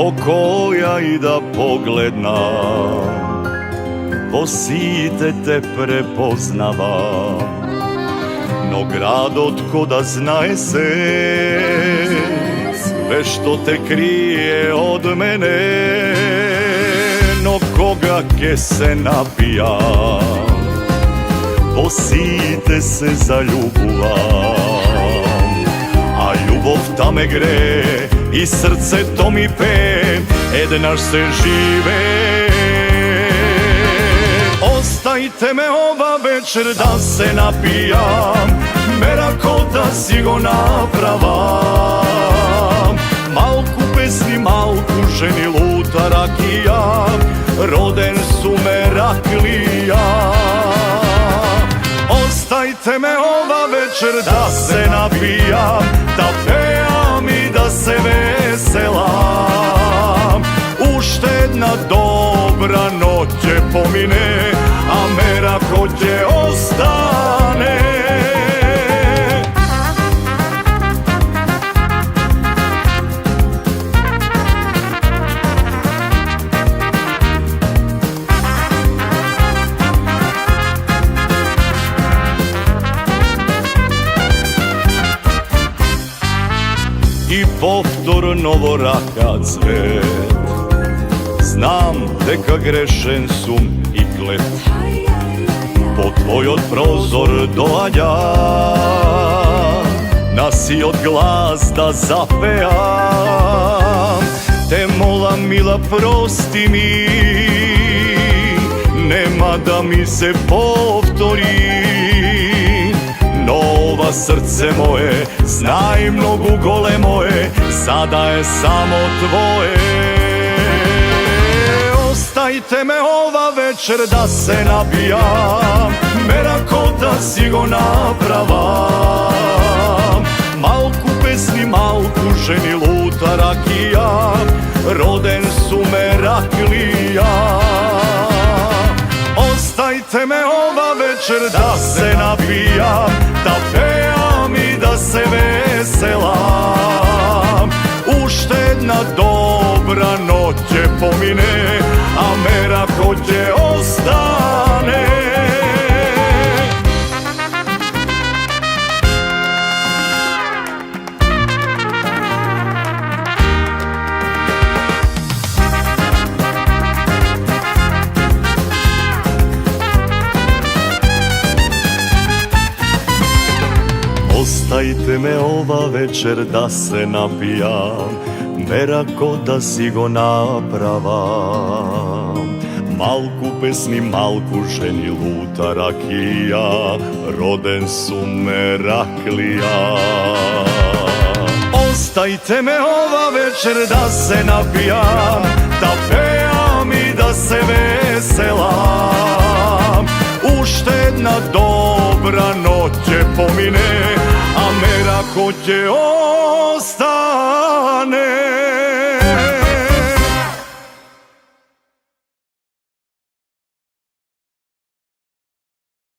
pokoja i da pogledam po site te prepoznavam, no grad otkoda znaje se sve što te krije od mene, no koga ke se napija po site se zaljubuvam, a ljubov ta me gre i srce to mi pe, naš se žive. Ostajte me ova večer da se napijam, merako da si go napravam, malku pesni, malku ženi luta rakija, roden su Meraklija. Ostajte me ova večer da se napijam, da pejam i da se veselam, uštedna dobra noć će pomine, a Merako će ostane. I povtorno voraka cvet, znam deka grešen sum i klet, po tvoj od prozor dođa, nasi od glas da zapejam, te mola mila prosti mi, nema da mi se povtori. Nova srce moje, znaj mnogu gole moje, sada je samo tvoje. Ostajte me ova večer da se napijam, merako da si go napravam, malku pesni, malku ženi luta rakija, roden su Meraklija. Ostajte me ova večer da se napijam, da pejam i da se veselam, uštedna dobra noć će pomine, a Merako će ostane. Ostajte me ova večer da se napijam, Merako da si go napravam, malku pesni, malku ženi luta rakija, roden su Meraklija. Ostajte me ova večer da se napijam, da pejam i da se veselam, uštedna dobra noć će pomine, a Merako će ostane.